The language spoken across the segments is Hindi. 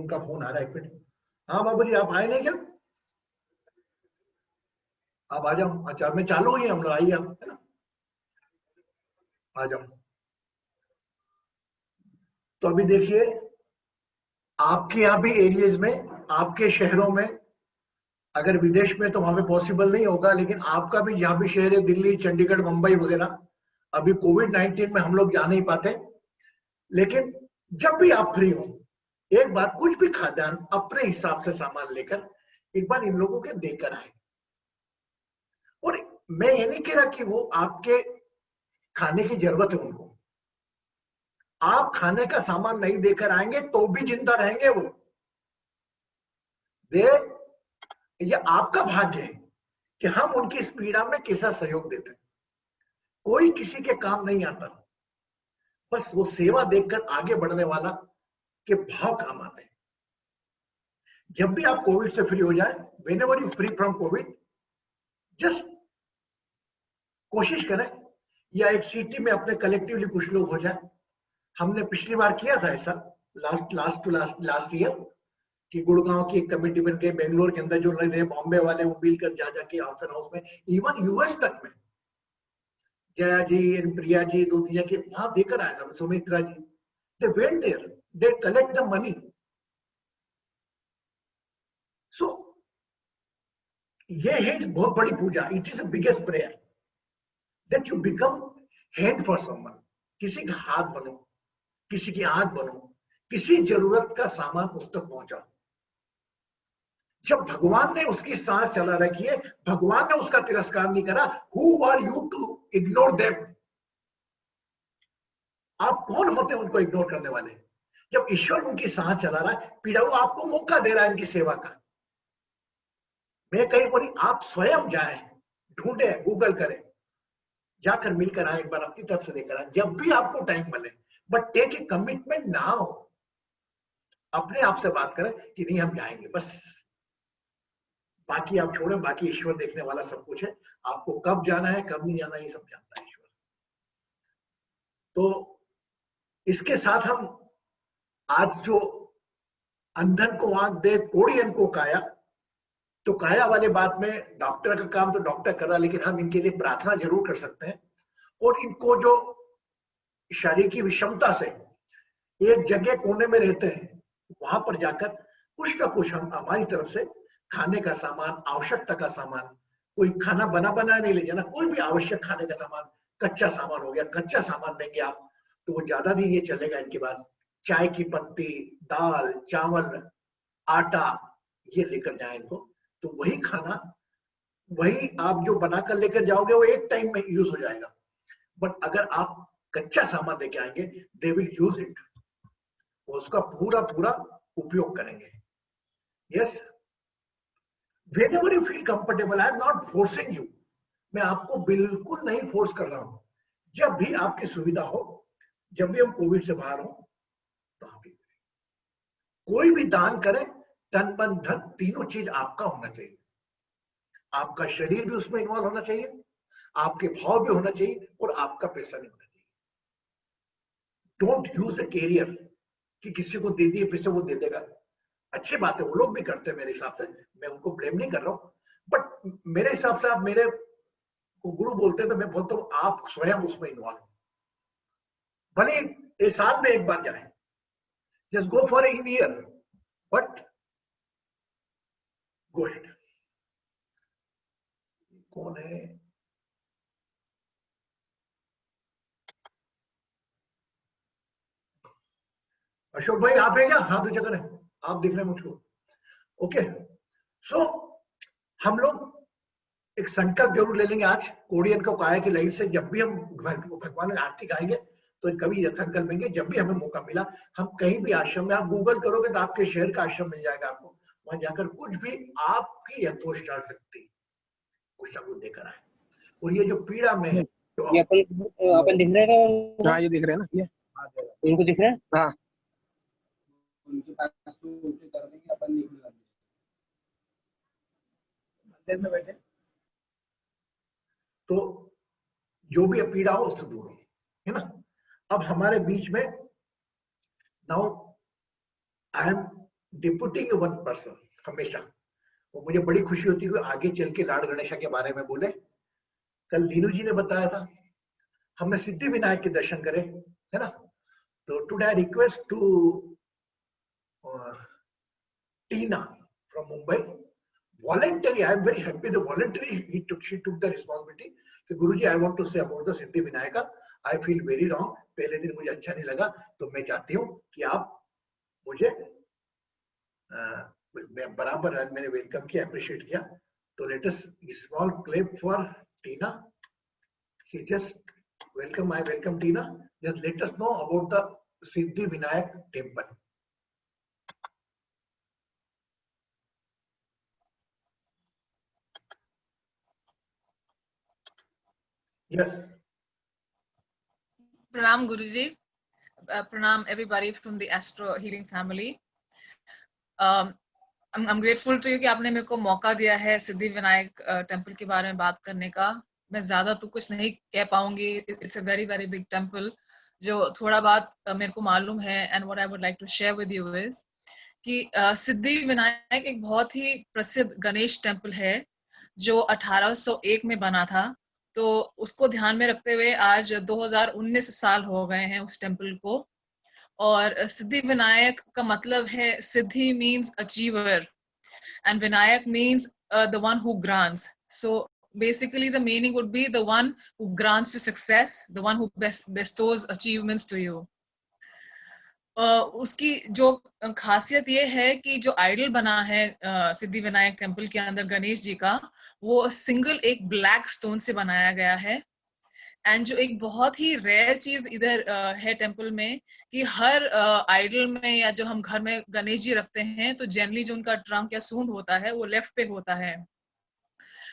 उनका फोन आ रहा है, एक मिनट। हाँ बाबू जी, आप आए नहीं क्या? आप आ जाओ। अच्छा, मैं चालू ही हम लोग, आइए आप, है ना, आ जाओ। तो अभी देखिए, आपके यहाँ भी एरियाज में, आपके शहरों में, अगर विदेश में तो वहां पे पॉसिबल नहीं होगा, लेकिन आपका भी जहां भी शहर है, दिल्ली, चंडीगढ़, मुंबई वगैरह, अभी कोविड-19 में हम लोग जा नहीं पाते। लेकिन जब भी आप फ्री हो, एक बार कुछ भी खाद्यान्न अपने हिसाब से सामान लेकर एक बार इन लोगों के देकर आए। और मैं ये नहीं कह रहा कि वो आपके खाने की जरूरत है उनको, आप खाने का सामान नहीं देकर आएंगे तो भी जिंदा रहेंगे वो। दे ये आपका भाग्य है कि हम उनकी इस पीड़ा में कैसा सहयोग देते हैं। कोई किसी के काम नहीं आता, बस वो सेवा देखकर आगे बढ़ने वाला के भाव काम आते हैं। जब भी आप कोविड से फ्री हो जाए, whenever you free from Covid, just कोशिश करें या एक सिटी में अपने कलेक्टिवली कुछ लोग हो जाए। हमने पिछली बार किया था ऐसा, लास्ट ईयर, कि गुड़गांव की एक कमेटी बन गई, बेंगलोर के अंदर जो रहे, बॉम्बे वाले वो मिलकर जा जाके ऑर्फन हाउस में, इवन यूएस तक में जया जी एंड प्रिया जी, दो दुनिया के वहां देकर आया था, Sumitra ji, they went there, they collect the money. So ये है बहुत बड़ी पूजा, it is the biggest prayer that you become hand for someone. किसी का हाथ बनो, किसी की आंख बनो, किसी जरूरत का सामान उस तक पहुंचाओ। जब भगवान ने उसकी सांस चला रखी है, भगवान ने उसका तिरस्कार नहीं करा। Who are you to ignore them? आप कौन होते उनको इग्नोर करने वाले? जब ईश्वर उनकी सांस चला रहा है, पीड़ाऊ आपको मौका दे रहा है इनकी सेवा का। मैं कहीं बोली, आप स्वयं जाएं, ढूंढे, गूगल करें, जाकर मिलकर आए, एक बार अपनी तरफ से देकर आए, जब भी आपको टाइम मिले। But take a commitment now. अपने आप से बात करें कि नहीं हम जाएंगे, बस बाकी आप छोड़ें, बाकी ईश्वर देखने वाला सब कुछ है। आपको कब जाना है, कब नहीं जाना, ये सब जानता है ईश्वर। तो इसके साथ हम आज जो अंधन को आंख दे, कोढ़ियन को काया, तो काया वाले बात में डॉक्टर का काम तो डॉक्टर कर रहा है, लेकिन हम इनके लिए प्रार्थना जरूर कर सकते हैं। और इनको जो शरीर की विषमता से एक जगह कोने में रहते हैं, वहां पर जाकर कुछ ना कुछ हम हमारी तरफ से खाने का सामान, आवश्यकता का सामान, कोई खाना बना बनाया नहीं ले जाना, कोई भी आवश्यक खाने का सामान, कच्चा सामान हो गया, कच्चा सामान देंगे आप तो वो ज्यादा दिन ये चलेगा। इनके बाद चाय की पत्ती, दाल, चावल, आटा, ये लेकर जाए इनको। तो वही खाना, वही आप जो बनाकर लेकर जाओगे, वो एक टाइम में यूज हो जाएगा। बट अगर आप कच्चा सामान देके आएंगे, दे विल यूज इट, उसका पूरा पूरा उपयोग करेंगे। Yes, whenever you feel comfortable, I am not forcing you, मैं आपको बिल्कुल नहीं फोर्स कर रहा हूं। जब भी आपकी सुविधा हो, जब भी हम कोविड से बाहर हो, तो आप कोई भी दान करें, तन मन धन तीनों चीज आपका होना चाहिए। आपका शरीर भी उसमें इन्वॉल्व होना चाहिए, आपके भाव भी होना चाहिए, और आपका पैसा भी होना चाहिए। डोंट यूज द कैरियर कि किसी को दे दिए पैसे वो दे देगा। अच्छी बात है, वो लोग भी करते हैं मेरे हिसाब से, मैं उनको ब्लेम नहीं कर रहा हूं। बट मेरे हिसाब से आप मेरे को गुरु बोलते हैं, तो मैं बोलता हूं आप स्वयं उसमें इन्वॉल्व हो। भले ये साल में एक बार जाए, just go for in year, but go head. कौन है? अशोक भाई आप हैं क्या? हाँ तो जगह है, आप दिख रहे हैं मुझको। ओके, सो हम लोग एक संकल्प जरूर ले लेंगे आज, कोडियन को काया की लाइन से। जब भी हम भगवान में आरती गाएंगे, तो कभी संकल्प लेंगे, जब भी हमें मौका मिला, हम कहीं भी आश्रम में, आप गूगल करोगे तो आपके शहर का आश्रम मिल जाएगा आपको, वहां जाकर कुछ भी आपकी यथोचित शक्ति कुछ ना कुछ देकर आए। और ये जो पीड़ा में है, ये अपन दिख रहे हैं। हाँ, ये दिख रहे हैं ना, ये इनको दिख रहे हैं। हाँ, उनके पास तो उनसे कर देंगे, अपन नहीं मंदिर में बैठे। तो जो भी पीड़ा हो उससे दूर हो, है ना। अब हमारे बीच में now I am deputing one person हमेशा, वो मुझे बड़ी खुशी होती है कि आगे चल के लॉर्ड गणेशा के बारे में बोले। कल दीनू जी ने बताया था हमने सिद्धि विनायक के दर्शन करे, है ना। तो today I request to Tina from Mumbai, voluntary, I am very happy the voluntary she took the responsibility कि गुरुजी I want to say about the Siddhi Vinayaka, I feel very wrong, पहले दिन मुझे अच्छा नहीं लगा, तो मैं चाहती हूँ कि आप मुझे बराबर मैंने वेलकम किया, अप्रिशिएट किया। तो let us small clip for Tina, she just welcome, I welcome Tina, just let us know about the Siddhi Vinayak temple. Yes. Pranam Guruji, pranam everybody from the Astro Healing family. I'm grateful to you कि आपने मेरे को मौका दिया है सिद्धि विनायक टेम्पल के बारे में बात करने का। मैं ज्यादा तो कुछ नहीं कह पाऊंगी, it's a very very big temple. जो थोड़ा बात मेरे को मालूम है and what I would like to share with you is कि सिद्धि विनायक एक बहुत ही प्रसिद्ध गणेश टेम्पल है जो 1801 में बना था। तो उसको ध्यान में रखते हुए आज 2019 साल हो गए हैं उस टेम्पल को। और सिद्धि विनायक का मतलब है, Siddhi means achiever and Vinayak means the one who grants. So basically the meaning would be the one who grants you success, the one who bestows achievements to you. उसकी जो खासियत ये है कि जो आइडल बना है सिद्धि विनायक टेम्पल के अंदर गणेश जी का, वो सिंगल एक ब्लैक स्टोन से बनाया गया है। एंड जो एक बहुत ही रेयर चीज इधर है टेम्पल में कि हर आइडल में या जो हम घर में गणेश जी रखते हैं तो जनरली जो उनका ट्रंक या सूंड होता है वो लेफ्ट पे होता है।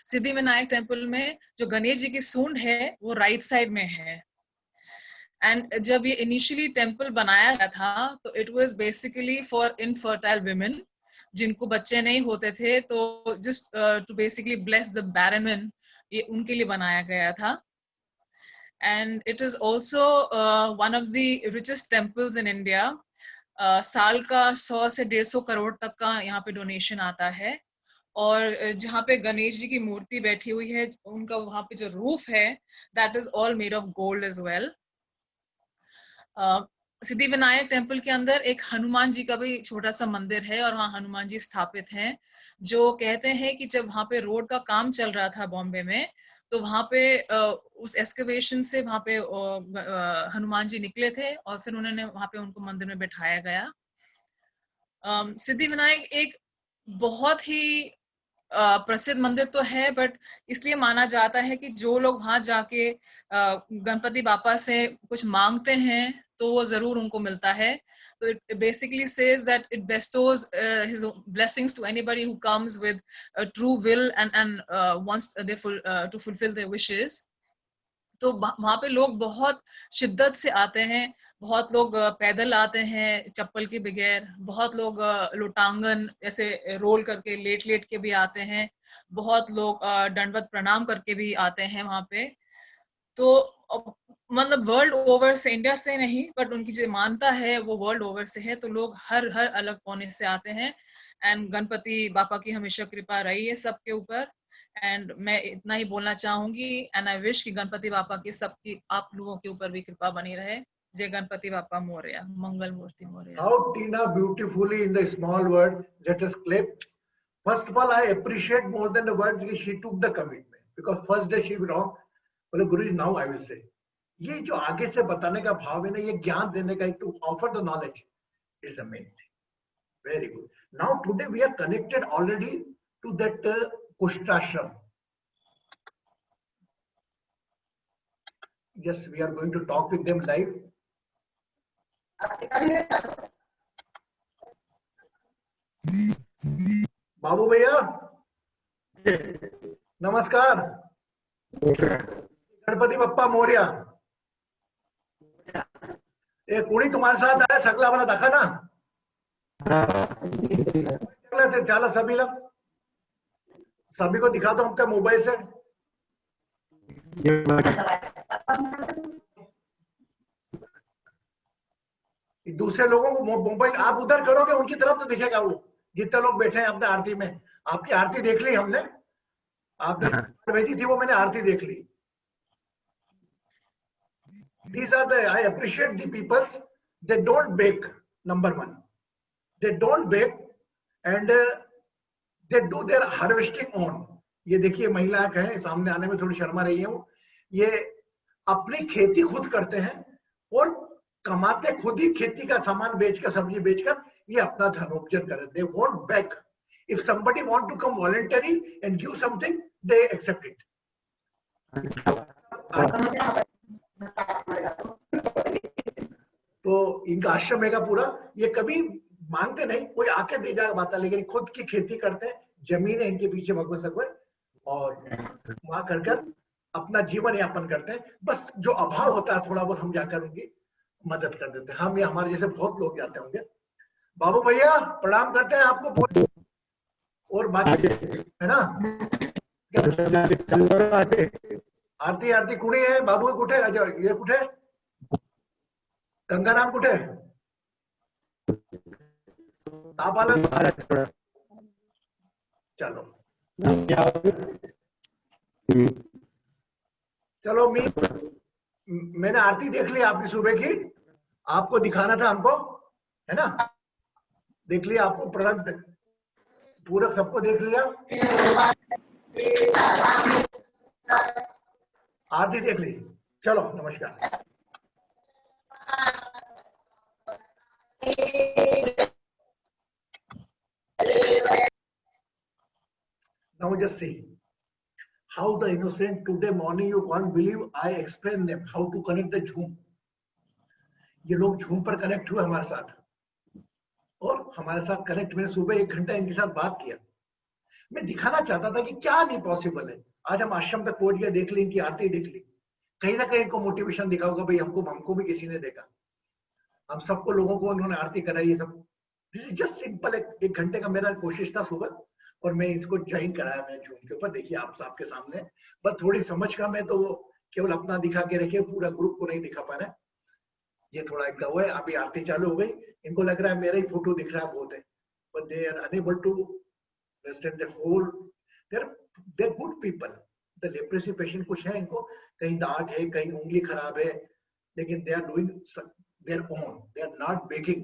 सिद्धि विनायक टेम्पल में जो गणेश जी की सूंड है वो राइट साइड में है। एंड जब ये इनिशियली टेम्पल बनाया गया था तो it was basically for infertile women, जिनको बच्चे नहीं होते थे, तो just to basically bless the barren women, ये उनके लिए बनाया गया था। And it is also one of the richest temples in India. साल का 100 से 150 करोड़ तक का यहाँ पे डोनेशन आता है। और जहाँ पे गणेश जी की मूर्ति बैठी हुई है, उनका वहाँ पे जो रूफ है, that is all made of gold as well. Siddhi Vinayak temple के अंदर एक हनुमान जी का भी छोटा सा मंदिर है और वहाँ हनुमान जी स्थापित हैं। जो कहते हैं कि जब वहाँ पे रोड का काम चल रहा था बॉम्बे में, तो वहाँ पे उस एक्सकवेशन से वहाँ पे हनुमान जी निकले थे और फिर उन्होंने वहाँ पे उनको मंदिर में बैठाया गया। सिद्धि विनायक एक बहुत ही प्रसिद्ध मंदिर तो है, बट इसलिए माना जाता है कि जो लोग वहां जाके गणपति बापा से कुछ मांगते हैं तो वो जरूर उनको मिलता है। तो it basically says that it bestows his blessings to anybody who comes with a true will and wants to fulfill their wishes. तो वहां पे लोग बहुत शिद्दत से आते हैं, बहुत लोग पैदल आते हैं चप्पल के बगैर, बहुत लोग लोटांगन ऐसे रोल करके लेट लेट के भी आते हैं, बहुत लोग दंडवत प्रणाम करके भी आते हैं वहां पे। तो मतलब वर्ल्ड ओवर से, इंडिया से नहीं, बट उनकी जो मानता है वो वर्ल्ड ओवर से है। तो लोग हर अलग कोने से आते हैं। एंड गणपति बापा की हमेशा कृपा रही है सबके ऊपर। एंड मैं इतना ही बोलना चाहूंगी, एंड आई विश कि गणपति बापा की सबकी आप लोगों के ऊपर भी कृपा बनी रहे। जय गणपति बापा मोरया, मंगल मूर्ति Morya. How Tina beautifully in the small word, let us clap. First of all, I appreciate more than the word she took the commitment, because first day she wrong, बोले गुरुजी now I will say, ये जो आगे से बताने का भाव है ना, ये ज्ञान देने का, to offer the knowledge, is the main thing. Very good. Now today we are connected already to that Kushtashram. Yes, we are going to talk with them live. बाबू भैया नमस्कार, गणपति बप्पा मोरया। ये कुणी तुम्हारे साथ आया, सकला वाला देखा ना, चला सभी लोग, सभी को दिखा दो आपका मोबाइल से। दूसरे लोगों को मोबाइल आप उधर करोगे उनकी तरफ तो दिखेगा वो, जितने लोग बैठे हैं अपने आरती में। आपकी आरती देख ली हमने, आपने भेजी थी वो, मैंने आरती देख ली। These are the, I appreciate the peoples, they don't beg, number one, they don't beg and they do their harvesting on। ये देखिए महिला है सामने, आने में थोड़ी शर्मा रही है वो, ये अपनी खेती खुद करते हैं और कमाते खुद ही, खेती का सामान बेचकर, सब्जी बेचकर ये अपना धनोपार्जन करते। They won't beg. If somebody want to come voluntary and give something, they accept it. तो इनका आश्रम है पूरा, ये कभी मांगते नहीं, कोई आके दे जाएगा बात, लेकिन खुद की खेती करते हैं, जमीन है इनके पीछे भगवत सगवत, और वहां कर अपना जीवन यापन करते हैं। बस जो अभाव होता है थोड़ा बहुत हम जाकर उनकी मदद कर देते हैं। हम या हमारे जैसे बहुत लोग जाते होंगे। बाबू भैया प्रणाम करते हैं आपको, और बात है ना, आरती आरती कुणी है बाबू, कुठे ये कुठे गंगाराम, कुठे ताप आला, चलो चलो, मैंने आरती देख ली आपकी सुबह की, आपको दिखाना था हमको, है ना, देख लिया आपको, प्रणत पूरा सबको देख लिया, आरती देख ली, चलो नमस्कार। Now just see how the innocent today morning, you can't believe I explained them how to connect the Zoom। ये लोग Zoom पर कनेक्ट हुए हमारे साथ, और हमारे साथ कनेक्ट, मैंने सुबह 1 घंटा इनके साथ बात किया। मैं दिखाना चाहता था कि क्या नहीं पॉसिबल है। आज हम आश्रम तक पहुंच गए, देख ली इनकी आरती, देख ली, कहीं ना कहीं इनको मोटिवेशन दिखा होगा, भाई हमको भी किसी ने देखा, हम सबको लोगों को उन्होंने आरती कराई है सब। दिस इज जस्ट सिंपल, 1 घंटे का मेरा कोशिश था सुबह, और मैं इसको ज्वाइन कराया मैंने Zoom के ऊपर। देखिए आप सबके सामने, बस थोड़ी समझ कम है तो वो केवल अपना दिखा के रखे, पूरा ग्रुप को नहीं दिखा पा रहा। ये थोड़ा इनका हुआ है। अभी आरती चालू हो गई, इनको लग रहा है मेरा ही फोटो दिख रहा है बहुत है, but they are unable to understand the whole. They are good people. The leprosy patient कुछ है, इनको कहीं दाग है, कहीं उंगली खराब है, लेकिन they are doing their own, they are not begging.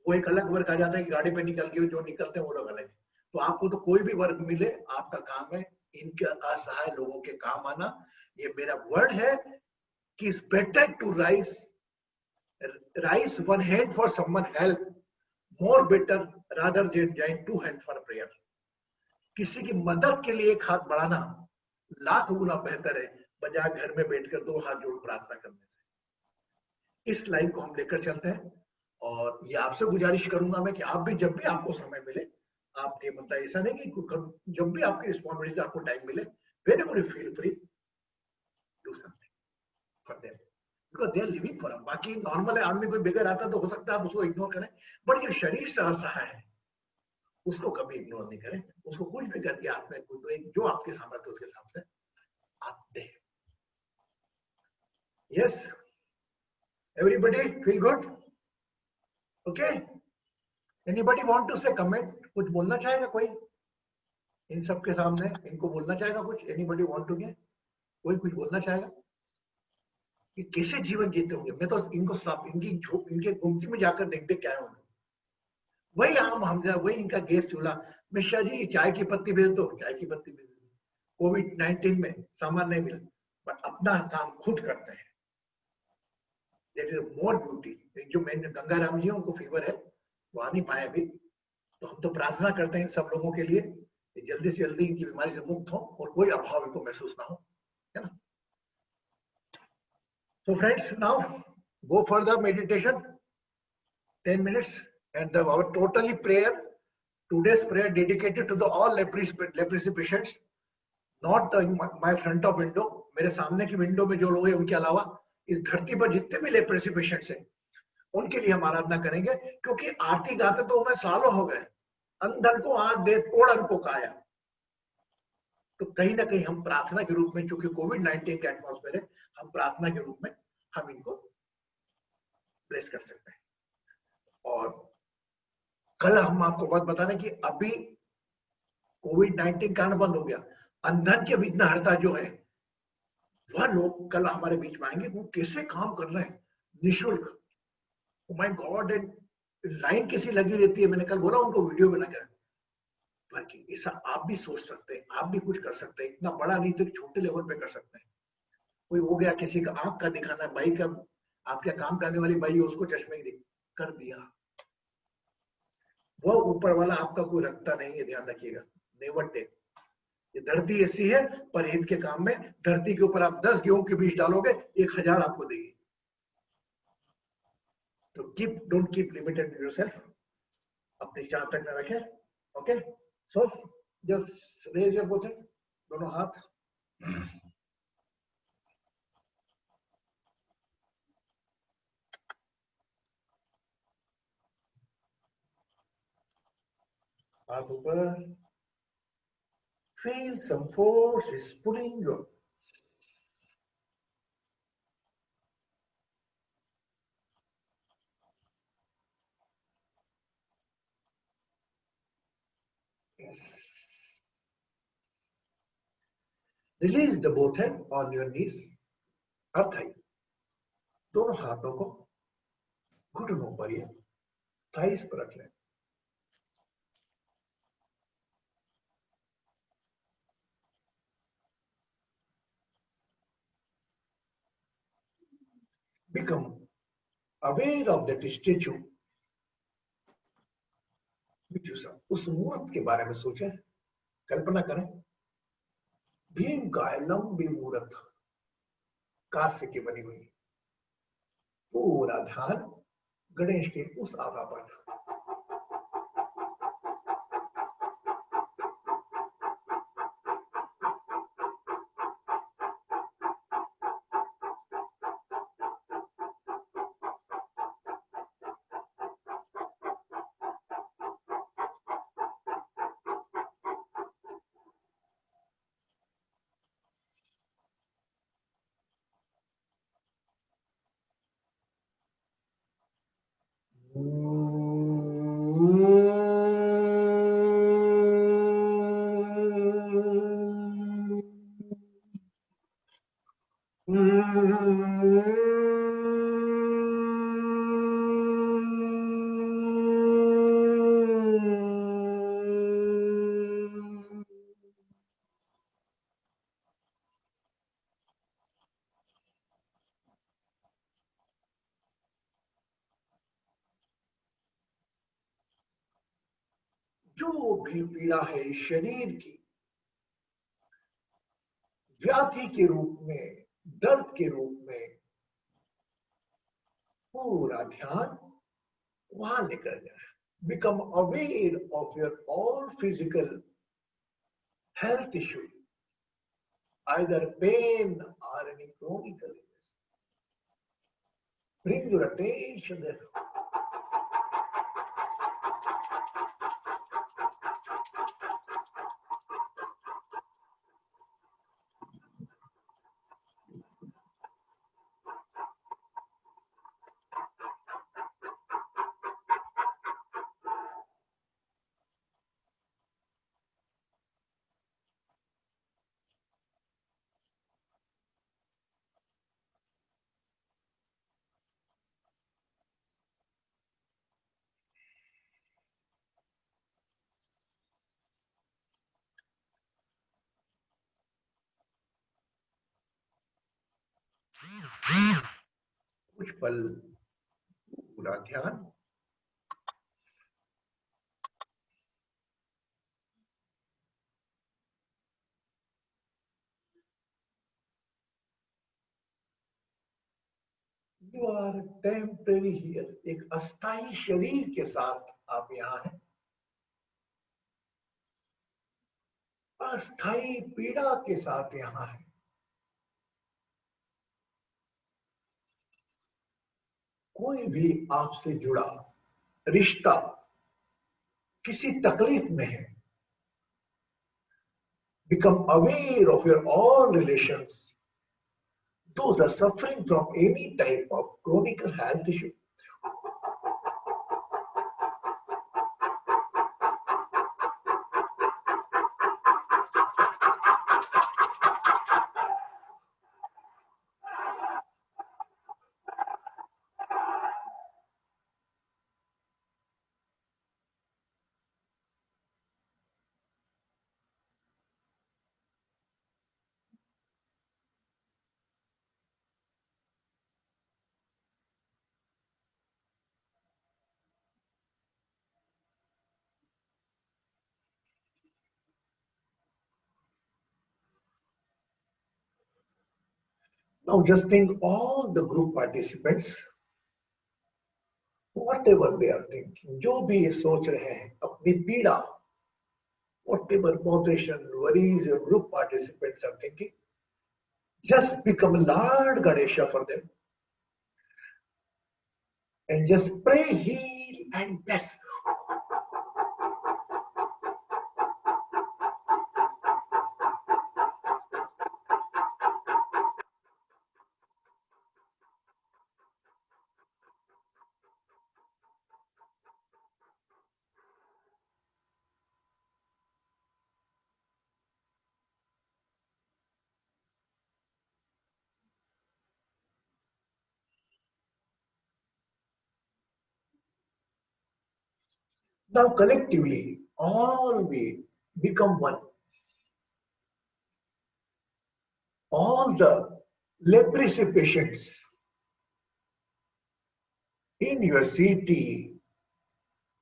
वो एक अलग वर्ग आ जाता है कि गाड़ी पे निकल के जो निकलते हैं वो लोग अलग है। तो आपको तो कोई भी वर्ग मिले, आपका काम है इनके असहाय लोगों के काम आना। ये मेरा वर्ड है कि it's better to raise one hand for someone help, more better rather than join 2 hand for prayer. किसी की मदद के लिए एक हाथ बढ़ाना लाख गुना बेहतर है बजाय घर में बैठकर 2 हाथ जोड़ प्रार्थना करने से। इस लाइन को हम लेकर चलते हैं, और ये आपसे गुजारिश करूंगा मैं कि आप भी जब भी आपको समय मिले, आप ये मतलब ऐसा नहीं कि जब भी आपकी रिस्पॉन्सिबिलिटी, आपको टाइम मिले, whenever you feel free, do something for them because they are living for us। बाकी नॉर्मल है, आदमी कोई बेगर आता तो हो सकता है आप उसको इग्नोर करें, बट ये शरीर से असहाय है, उसको कभी इग्नोर नहीं करें। उसको कुछ भी करके आप में जो आपके सामर्थ्य उसके हिसाब से आप दें। Yes, everybody feel good? Okay, anybody want to say comment? कुछ बोलना चाहेगा कोई इन सब के सामने? इनको बोलना चाहेगा कुछ? Anybody want to get? कोई कुछ बोलना चाहेगा कि कैसे जीवन जीते होंगे? मैं तो इनको सब इनके गुमटी में जाकर देख देख के आया हूं। वही हम वही इनका गैस चूल्हा। मिश्रा जी चाय की पत्ती भेज दो, चाय की पत्ती भेज दो। कोविड-19 में सामान नहीं मिला, बट अपना काम खुद करते हैं। That is more beauty। जो मैंने गंगाराम जी उनको फीवर है, वो आ नहीं पाए अभी, तो हम तो प्रार्थना करते हैं इन सब लोगों के लिए कि जल्दी से जल्दी इनकी बीमारी से मुक्त हो और कोई अभाव इनको महसूस ना हो, है ना। So friends, now go for the meditation, 10 minutes, and our totally prayer, today's prayer dedicated to the all leprosy patients, not my front of window, मेरे सामने की विंडो में जो लोग हैं उनके अलावा इस धरती पर जितने भी लेप्रेसी पेशेंट्स हैं उनके लिए हम आराधना करेंगे। क्योंकि आरती गाते तो हमें सालों हो गए, अंधन को आंख दे, कोड़न को काया। तो कहीं ना कहीं हम प्रार्थना के रूप में, चूंकि कोविड-19 का एटमॉस्फेयर है, हम प्रार्थना के रूप में हम इनको प्लेस कर सकते हैं। और कल हम आपको बात बता रहे हैं कि अभी कोविड-19 कारण बंद हो गया, अंधन के विघ्नहर्ता जो है वह लोग कल हमारे बीच में आएंगे। वो कैसे काम कर रहे हैं निःशुल्क, oh my God, and line कैसी लगी रहती है। मैंने कल बोला उनको वीडियो बना कर, पर ऐसा आप भी सोच सकते हैं, आप भी कुछ कर सकते हैं। इतना बड़ा नहीं तो छोटे लेवल पे कर सकते हैं। कोई हो गया, किसी का आंख का दिखाना, बाई का, आपके काम करने वाली बाई है उसको चश्मे की कर दिया, वो ऊपर वाला आपका कोई रखता नहीं है, ध्यान रखिएगा। Never take. ये धरती ऐसी है, पर हित के काम में धरती के ऊपर आप 10 गेहूं के बीज डालोगे 1000 आपको देगी। तो डोंट कीप लिमिटेड योरसेल्फ, अपनी जहां तक न रखें। Okay, so just raise your both, दोनों हाथ। हाथ ऊपर। Feel some force is pulling you. Release the both hand on your knees or thigh. दोनों हाथों को घुटनों पर या थाइस पर रख लें। Become aware of that statue which you saw. उस मूर्त के बारे में सोचें, कल्पना करें। भीम का लंबी मूर्त कांस्य की बनी हुई, पूरा ध्यान गणेश के उस आभा पर। जो भी पीड़ा है शरीर की, व्याधि के रूप में, दर्द के रूप में, पूरा ध्यान वहां लेकर जाए। Become aware of your all physical health issue, either pain or any chronic illness. Bring your attention there. कुछ पल पूरा ध्यान यू आर टेम्पररी हियर, एक अस्थाई शरीर के साथ आप यहां हैं। अस्थाई पीड़ा के साथ यहां है। कोई भी आपसे जुड़ा रिश्ता किसी तकलीफ में है। Become aware of your all relations. Those are suffering from any type of chronic health issue. Now just think all the group participants, whatever they are thinking, जो भी ये सोच रहे हैं अपनी पीड़ा, whatever moderation, worries your group participants are thinking, just become Lord Ganesha for them and just pray, heal and bless. Now collectively, all we become one. All the leprosy patients in your city,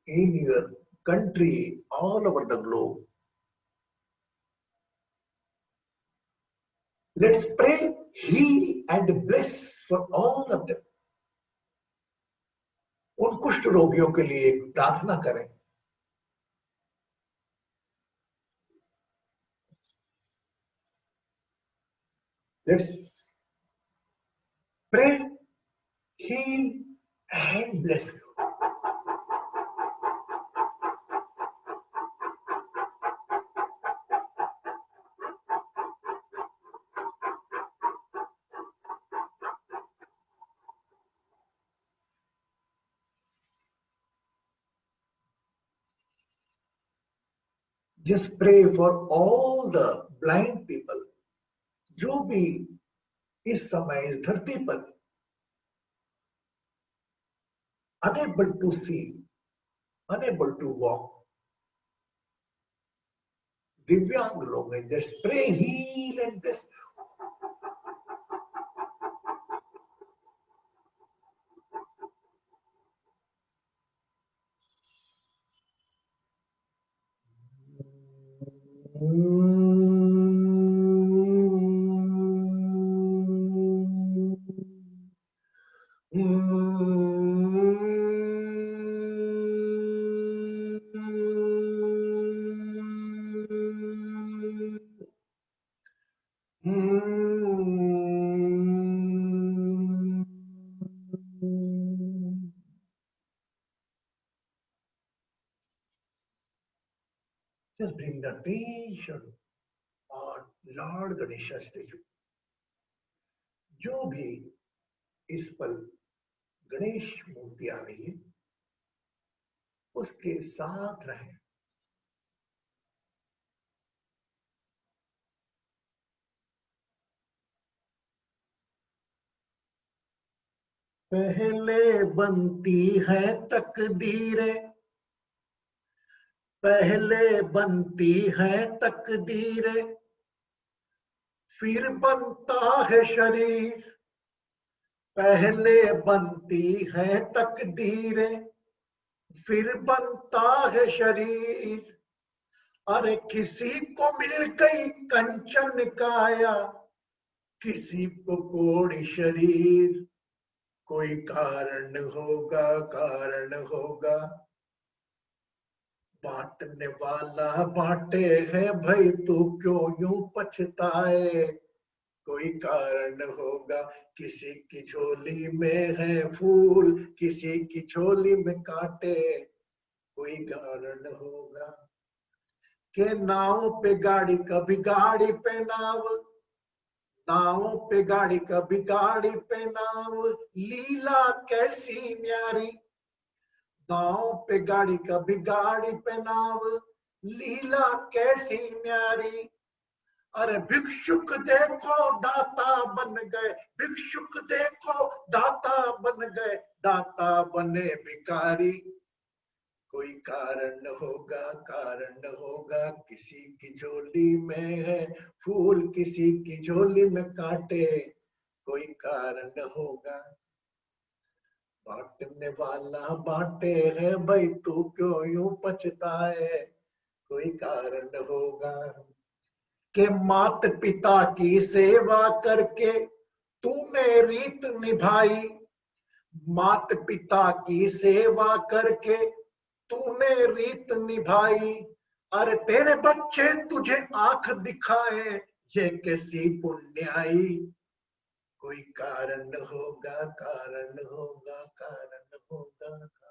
in your country, all over the globe, let's pray, heal and bless for all of them. उन कुष्ठ रोगियों के लिए प्रार्थना करें. Let's pray, heal and bless. Just pray for all the blind people, जो भी इस समय इस धरती पर unable to see, unable to walk, दिव्यांग लोग हैं, just pray, heal and bless. Just bring the attention on Lord Ganesha statue. जो भी इस पल गणेश मूर्ति आ रही है, उसके साथ रहें. पहले बनती है तकदीरें, पहले बनती है तकदीरें, फिर बनता है शरीर. पहले बनती है तकदीरें, फिर बनता है शरीर. अरे किसी को मिल गई कंचन काया, किसी को कोड़ी शरीर. कोई कारण होगा, कारण होगा. बांटने वाला बांटे है भाई, तू क्यों यूं पछताए. कोई कारण होगा. किसी की झोली में है फूल, किसी की झोली में कांटे. कोई कारण होगा. के नाव पे गाड़ी, कभी गाड़ी पे नाव, नाव पे गाड़ी, कभी गाड़ी पे नाव. लीला कैसी न्यारी. नाव पे गाड़ी, कभी गाड़ी पे नाव. लीला कैसी न्यारी. अरे भिक्षुक देखो दाता बन गए, भिक्षुक देखो दाता बन गए, दाता बने भिखारी. कोई कारण होगा, कारण होगा. किसी की झोली में है फूल, किसी की झोली में कांटे. कोई कारण होगा. बांटने वाला बांटे है भाई, तू क्यों यूं पछताए. कोई कारण होगा. के माता पिता की सेवा करके तूने रीत निभाई मात पिता की सेवा करके, तूने रीत निभाई। अरे तेरे बच्चे तुझे आंख दिखाए, ये कैसी पुण्याई। कोई कारण होगा, कारण होगा, कारण होगा, कारण होगा।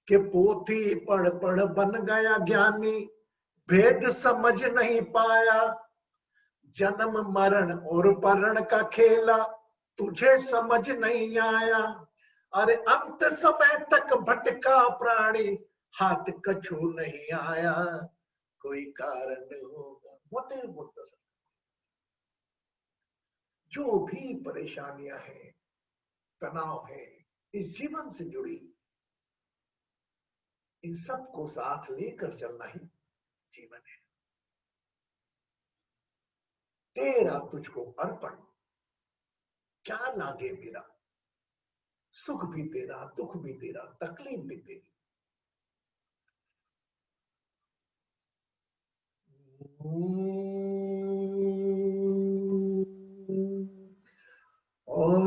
कि पोथी पढ़ पढ़ बन गया ज्ञानी, भेद समझ नहीं पाया। जन्म मरण और परण का खेला, तुझे समझ नहीं आया। अरे अंत समय तक भटका प्राणी, हाथ कछु नहीं आया। कोई कारण होगा। मोटे मोटे जो भी परेशानियां हैं, तनाव है इस जीवन से जुड़ी, इन सब को साथ लेकर चलना ही जीवन है। तेरा तुझको अर्पण, क्या लागे मेरा। सुख भी तेरा, दुख भी तेरा, तकलीफ भी तेरी। ओम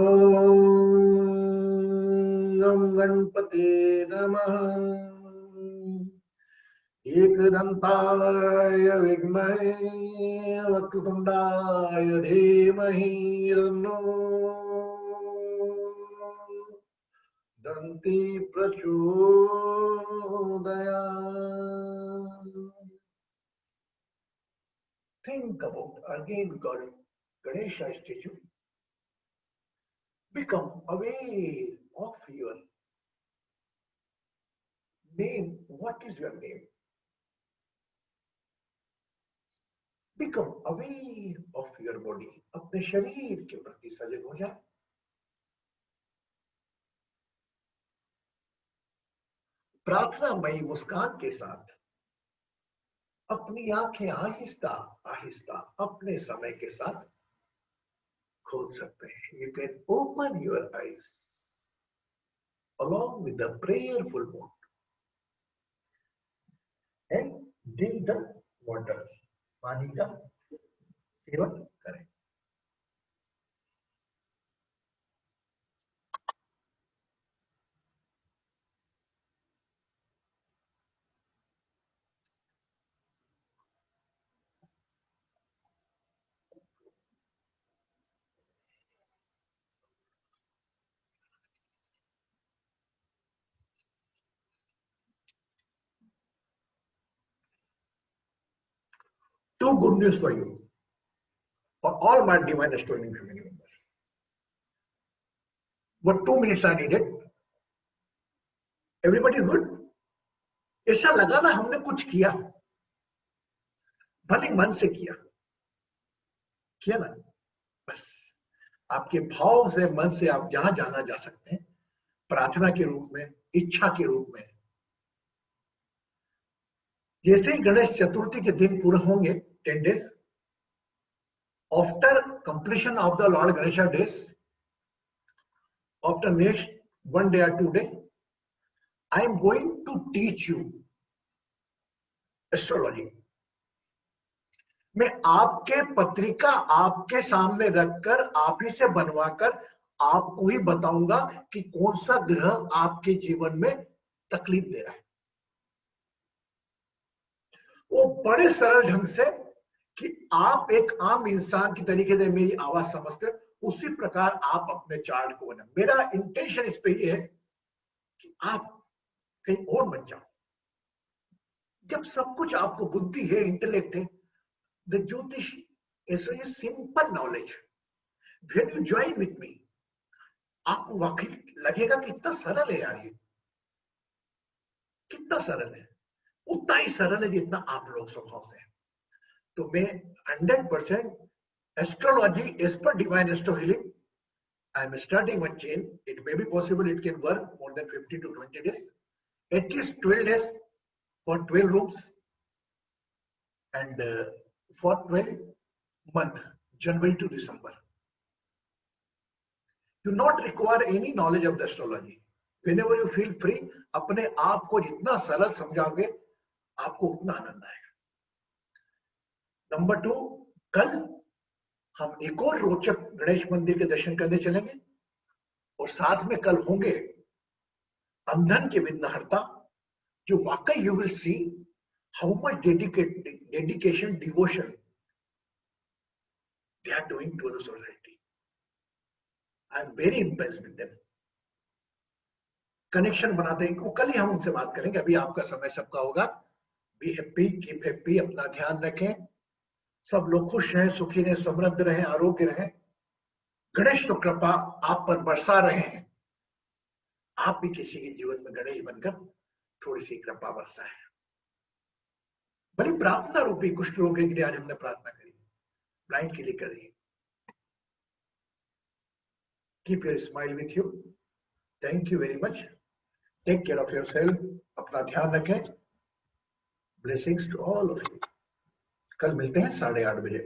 गणपते नमः। एकदंताय विद्महे वक्रतुंडाय धीमहि तन्नो दन्ति प्रचोदयात्। Think about again God, Ganesha statue. Become aware of your name. What is your name? Become aware of your body. अपने शरीर के प्रति सजग हो जाए। प्रार्थनामयी मुस्कान के साथ अपनी आंखें आहिस्ता आहिस्ता अपने समय के साथ खोल सकते हैं। You can open your eyes along with the prayerful mood and drink the water. पानी का सेवन करें। Two good news for you, for all my divine astrology family members. What 2 minutes I needed? Everybody is good? ऐसा लगा ना हमने कुछ किया, भले मन से किया ना। बस आपके भाव से, मन से आप जहां जाना जा सकते हैं, प्रार्थना के रूप में, इच्छा के रूप में। जैसे ही गणेश चतुर्थी के दिन पूरे होंगे 10 days after completion of the Lord Ganesha days, after next 1 day or 2 days, I am going to teach you astrology. मैं आपके पत्रिका आपके सामने रखकर, आप ही से बनवाकर आपको ही बताऊंगा कि कौन सा ग्रह आपके जीवन में तकलीफ दे रहा है। वो बड़े सरल ढंग से कि आप एक आम इंसान की तरीके से मेरी आवाज समझते, उसी प्रकार आप अपने चार्ट को बना। मेरा इंटेंशन इस पे ये है कि आप कहीं और मत जाओ। जब सब कुछ आपको बुद्धि है, इंटेलेक्ट है, द ज्योतिष is simple knowledge. When you join with me, आपको वाकई लगेगा कि कितना सरल है यार, ये कितना सरल है। उतना ही सरल है जितना आप लोग स्वभाव से। तो मैं 100% एस्ट्रोलॉजी एज पर divine astro healing, I am starting one chain. It may be possible it can work more than 15 to 20 days, at least 12 days for 12 rooms, and for 12 months, January to December. You not require any knowledge of the astrology. Whenever you feel free, अपने आप को जितना सरल समझाओगे, आपको उतना आनंद आएगा। नंबर 2, कल हम एक और रोचक गणेश मंदिर के दर्शन करने चलेंगे और साथ में कल होंगे अंधन के विघ्नहर्ता, जो वाकई you will see how much dedication, devotion they are doing to the society. I am very impressed with them. Connection बनाते हैं, वो कल ही हम उनसे बात करेंगे। अभी आपका समय सबका होगा। बी हैप्पी, कीप हैप्पी, अपना ध्यान रखें, सब लोग खुश रहें, सुखी रहें, समृद्ध रहें, आरोग्य रहें। गणेश तो कृपा आप पर बरसा रहे हैं, आप भी किसी के जीवन में गणेश बनकर थोड़ी सी कृपा बरसाएं। बड़ी प्रार्थना रूपी कुष्ठ रोगी के लिए आज हमने प्रार्थना करी, ब्लाइंड के लिए करी। Keep your smile with you. Thank you very much. Take care of yourself. अपना ध्यान रखें. Blessings to all of you. कल मिलते हैं 8:30 बजे।